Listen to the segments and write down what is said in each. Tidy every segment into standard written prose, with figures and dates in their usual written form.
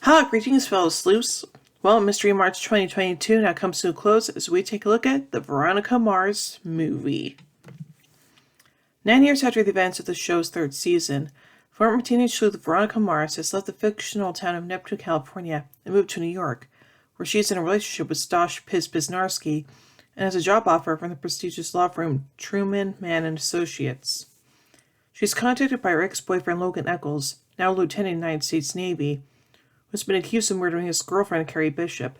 Hi, greetings, fellow sleuths. Well, Mystery March 2022 now comes to a close as we take a look at the Veronica Mars movie. 9 years after the events of the show's third season, former teenage sleuth Veronica Mars has left the fictional town of Neptune, California, and moved to New York, where she is in a relationship with Stosh Pisnarski and has a job offer from the prestigious law firm Truman, Mann and Associates. She's contacted by her ex-boyfriend Logan Eccles, now a lieutenant in the United States Navy, who's been accused of murdering his girlfriend Carrie Bishop,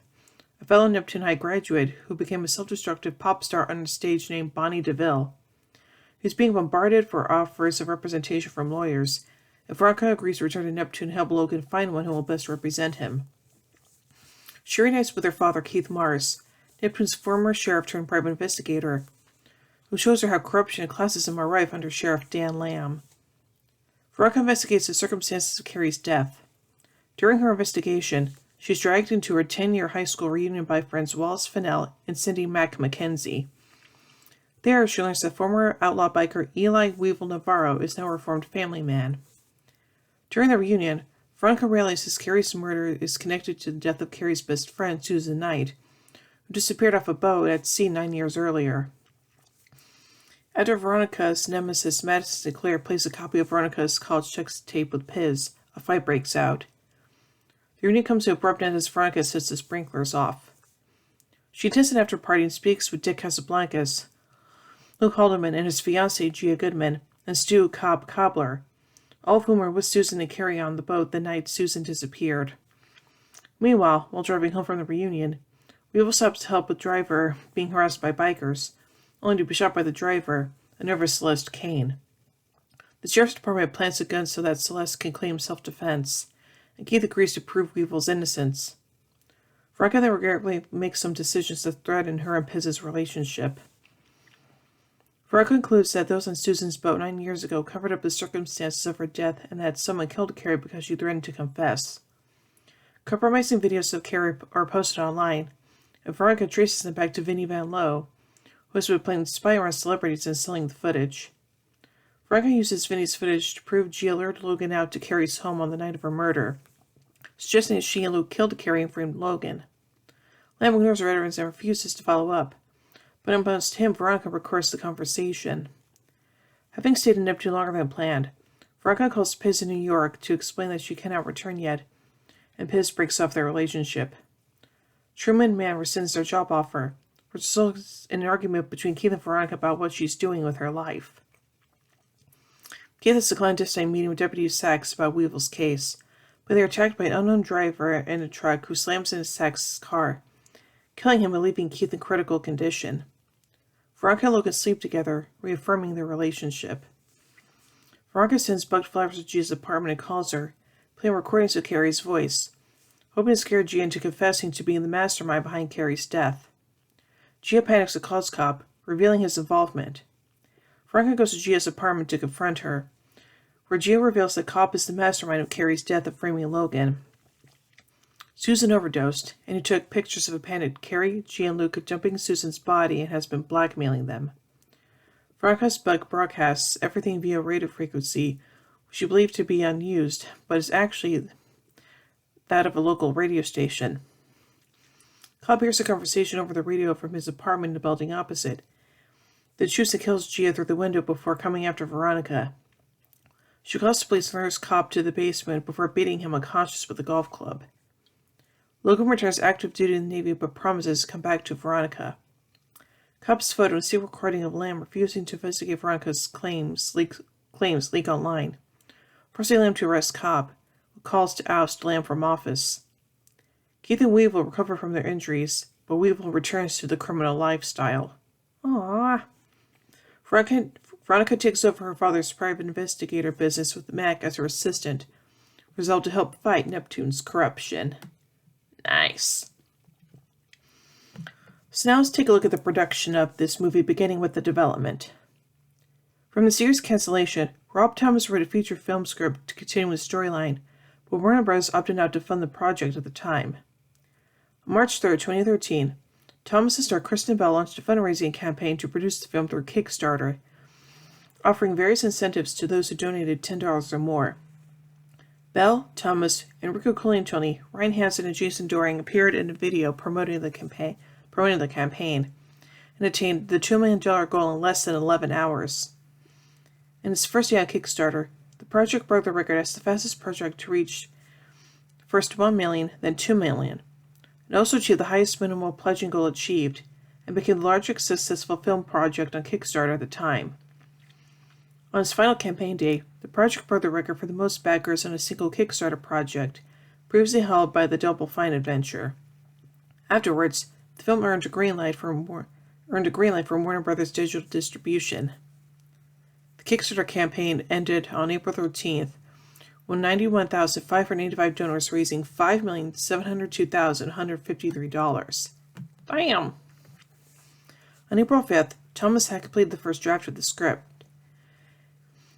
a fellow Neptune High graduate who became a self-destructive pop star on a stage named Bonnie DeVille. He's being bombarded for offers of representation from lawyers, and Veronica agrees to return to Neptune and help Logan find one who will best represent him. She reunites with her father, Keith Mars, Neptune's former sheriff turned private investigator, who shows her how corruption and classism are rife under Sheriff Dan Lamb. Veronica investigates the circumstances of Carrie's death. During her investigation, she's dragged into her 10-year high school reunion by friends Wallace Fennell and Cindy Mack Mackenzie. There, she learns that former outlaw biker Eli Weevil Navarro is now a reformed family man. During the reunion, Veronica realizes Carrie's murder is connected to the death of Carrie's best friend, Susan Knight, who disappeared off a boat at sea 9 years earlier. After Veronica's nemesis Madison Sinclair plays a copy of Veronica's college sex tape with Piz, a fight breaks out. The reunion comes to an abrupt end as Veronica sets the sprinklers off. She attends an after-party and speaks with Dick Casablancas, Luke Haldeman and his fiancée Gia Goodman, and Stu Cobbler, all of whom are with Susan and Carrie on the boat the night Susan disappeared. Meanwhile, while driving home from the reunion, Weevil stops to help a driver being harassed by bikers, only to be shot by the driver, a nervous Celeste Kane. The sheriff's department plants a gun so that Celeste can claim self-defense, and Keith agrees to prove Weevil's innocence. Veronica then regretfully makes some decisions that threaten her and Piz's relationship. Veronica concludes that those on Susan's boat 9 years ago covered up the circumstances of her death and that someone killed Carrie because she threatened to confess. Compromising videos of Carrie are posted online, and Veronica traces them back to Vinnie Van Lowe, who has been playing spy on celebrities and selling the footage. Veronica uses Vinnie's footage to prove Gia lured Logan out to Carrie's home on the night of her murder, suggesting that she and Luke killed Carrie and framed Logan. Lamb ignores her evidence and refuses to follow up, but unbeknownst to him, Veronica records the conversation. Having stayed in Neptune longer than planned, Veronica calls Piz in New York to explain that she cannot return yet, and Piz breaks off their relationship. Truman and Mann rescinds their job offer, which results in an argument between Keith and Veronica about what she's doing with her life. Keith has a clandestine meeting with Deputy Sachs about Weevil's case, but they are attacked by an unknown driver in a truck who slams into Sachs' car, killing him and leaving Keith in critical condition. Veronica and Logan sleep together, reaffirming their relationship. Veronica sends bugged flowers to Gia's apartment and calls her, playing recordings of Carrie's voice, hoping to scare Gia into confessing to being the mastermind behind Carrie's death. Gia panics and calls Cop, revealing his involvement. Veronica goes to Gia's apartment to confront her, where Gia reveals that Cop is the mastermind of Carrie's death of framing Logan. Susan overdosed, and he took pictures of a panicked Carrie, Gia, and Luke dumping Susan's body and has been blackmailing them. Veronica's bug broadcasts everything via radio frequency, which she believed to be unused, but is actually that of a local radio station. Cobb hears a conversation over the radio from his apartment in the building opposite, then shoots and kills Gia through the window before coming after Veronica. She calls the police and lures Cobb to the basement before beating him unconscious with a golf club. Logan returns active duty in the Navy but promises to come back to Veronica. Cobb's photo and secret recording of Lamb refusing to investigate Veronica's claims leak online, forcing Lamb to arrest Cobb, who calls to oust Lamb from office. Keith and Weevil recover from their injuries, but Weevil returns to the criminal lifestyle. Aww. Veronica takes over her father's private investigator business with Mac as her assistant, resolved to help fight Neptune's corruption. Nice. So now let's take a look at the production of this movie, beginning with the development. From the series cancellation, Rob Thomas wrote a feature film script to continue with the storyline, but Warner Bros. Opted out to fund the project at the time. On March 3, 2013, Thomas' star Kristen Bell launched a fundraising campaign to produce the film through Kickstarter, offering various incentives to those who donated $10 or more. Bell, Thomas, Enrico Colantoni, Ryan Hansen, and Jason Doring appeared in a video promoting the campaign, and attained the $2 million goal in less than 11 hours. In its first day on Kickstarter, the project broke the record as the fastest project to reach first 1 million, then 2 million. It also achieved the highest minimal pledging goal achieved, and became the largest successful film project on Kickstarter at the time. On its final campaign day, the project broke the record for the most backers on a single Kickstarter project, previously held by the Double Fine adventure. Afterwards, the film earned a green light from Warner Brothers digital distribution. The Kickstarter campaign ended on April 13th, with 91,585 donors raising $5,702,153. Damn! On April 5th, Thomas had completed the first draft of the script.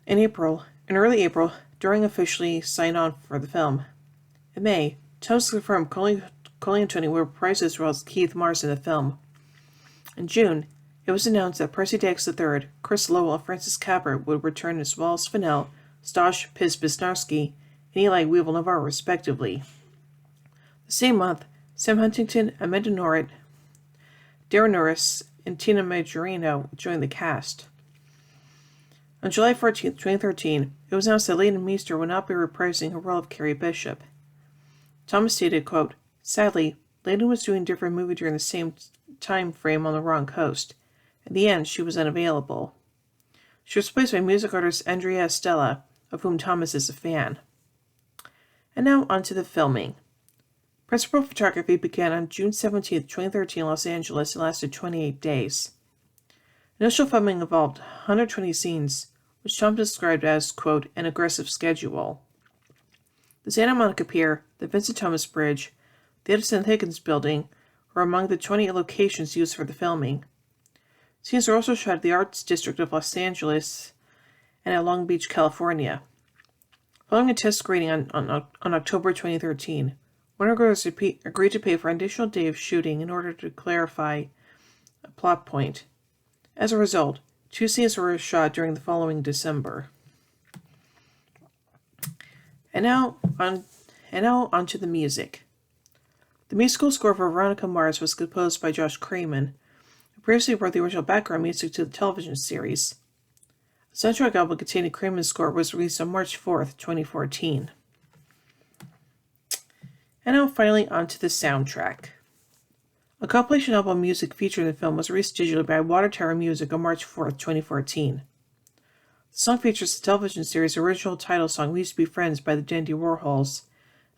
In early April, Doring officially signed on for the film. In May, Thomas confirmed Colantoni would reprise his role as Keith Mars in the film. In June, it was announced that Percy Dykes III, Chris Lowell, and Francis Capra would return as Wallace Fennell, Stosh Pisbisnarski, and Eli Weevil Navarre, respectively. The same month, Sam Huntington, Amanda Norrit, Darren Norris, and Tina Majorino joined the cast. On July 14, 2013, it was announced that Leighton Meester would not be reprising her role of Carrie Bishop. Thomas stated, quote, "Sadly, Leighton was doing a different movie during the same time frame on the wrong coast. In the end, she was unavailable." She was replaced by music artist Andrea Stella, of whom Thomas is a fan. And now on to the filming. Principal photography began on June 17, 2013 in Los Angeles and lasted 28 days. Initial filming involved 120 scenes, which Tom described as, quote, an aggressive schedule. The Santa Monica Pier, the Vincent Thomas Bridge, the Edison Higgins Building were among the 20 locations used for the filming. Scenes were also shot at the Arts District of Los Angeles and at Long Beach, California. Following a test screening on October 2013, Warner Bros. Agreed to pay for an additional day of shooting in order to clarify a plot point. As a result, 2 scenes were shot during the following December. And now on to the music. The musical score for Veronica Mars was composed by Josh Kramer, who previously wrote the original background music to the television series. A soundtrack album containing Kramer's score was released on March 4th, 2014. And now finally on to the soundtrack. A compilation album music featured in the film was released digitally by Water Tower Music on March 4th, 2014. The song features the television series' original title song, We Used to Be Friends by the Dandy Warhols,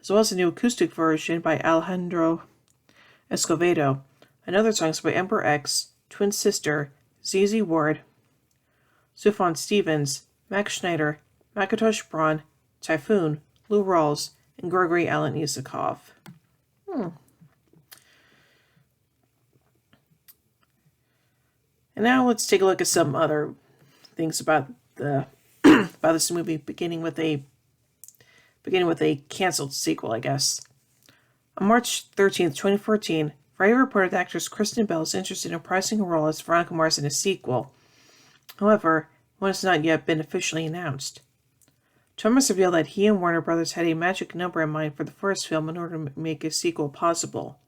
as well as a new acoustic version by Alejandro Escovedo, and other songs by Ember X, Twin Sister, ZZ Ward, Sufjan Stevens, Max Schneider, Macintosh Braun, Typhoon, Lou Rawls, and Gregory Alan Isakov. And now let's take a look at some other things about this movie, beginning with a canceled sequel, I guess. On March 13th, 2014, Variety reported that actress Kristen Bell is interested in reprising her role as Veronica Mars in a sequel. However, one has not yet been officially announced. Thomas revealed that he and Warner Brothers had a magic number in mind for the first film in order to make a sequel possible.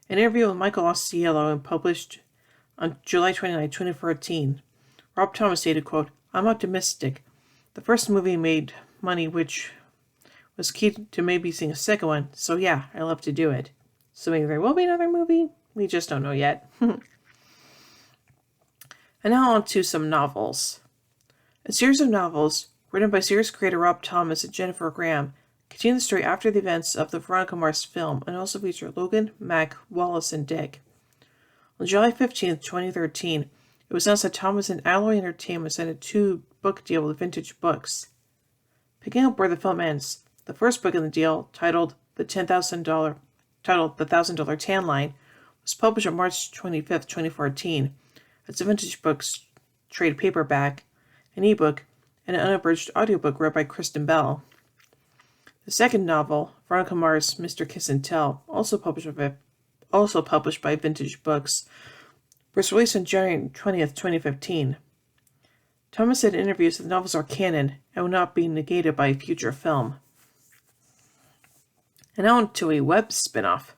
In an interview with Michael Ausiello and published on July 29, 2014, Rob Thomas stated, quote, "I'm optimistic. The first movie made money, which was key to maybe seeing a second one, so yeah, I love to do it. So maybe there will be another movie? We just don't know yet." And now on to some novels. A series of novels, written by series creator Rob Thomas and Jennifer Graham, continue the story after the events of the Veronica Mars film and also feature Logan, Mac, Wallace, and Dick. On July 15th, 2013, it was announced that Thomas and Alloy Entertainment signed a 2-book deal with Vintage Books. Picking up where the film ends, the first book in the deal, titled The $1,000 Tan Line, was published on March 25th, 2014, as a Vintage Books trade paperback, an ebook, and an unabridged audiobook read by Kristen Bell. The second novel, Veronica Mars, Mr. Kiss and Tell, also published by Vintage Books, was released on January 20th, 2015. Thomas said in interviews that the novels are canon and will not be negated by a future film. And on to a web spin-off.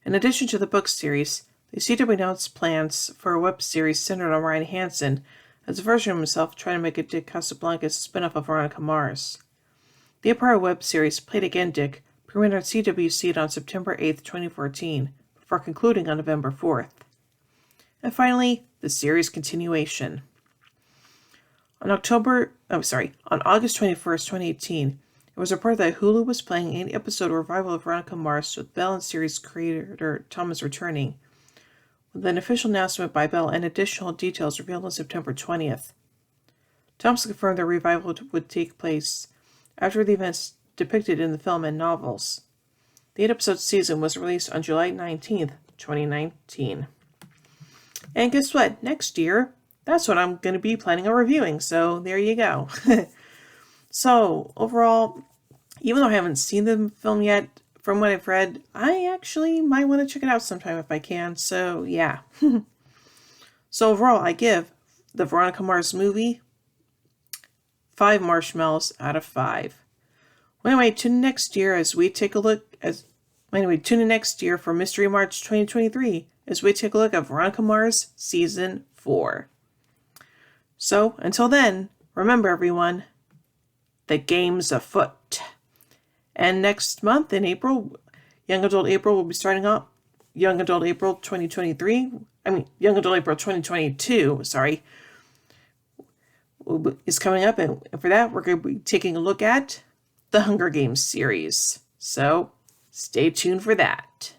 In addition to the book series, the CW announced plans for a web series centered on Ryan Hansen as a version of himself trying to make a Dick Casablancas spin-off of Veronica Mars. The Empire web series, Played Again Dick, premiered on CW Seed on September 8, 2014, before concluding on November 4th. And finally, the series continuation. On August 21st, 2018, it was reported that Hulu was planning an 8-episode revival of Veronica Mars with Bell and series creator Thomas returning, with an official announcement by Bell and additional details revealed on September 20th. Thomas confirmed the revival would take place after the events depicted in the film and novels. The 8-episode season was released on July 19th, 2019. And guess what? Next year, that's what I'm going to be planning on reviewing, so there you go. So, overall, even though I haven't seen the film yet, from what I've read, I actually might want to check it out sometime if I can, so yeah. So overall, I give the Veronica Mars movie 5 marshmallows out of 5. Well, anyway, tune in next year as we take a look tune in next year for Mystery March 2023 as we take a look at Veronica Mars Season 4. So, until then, remember everyone, the game's afoot. And next month in April, Young Adult April will be starting up. Young Adult April 2022, is coming up. And for that, we're going to be taking a look at the Hunger Games series. So, stay tuned for that.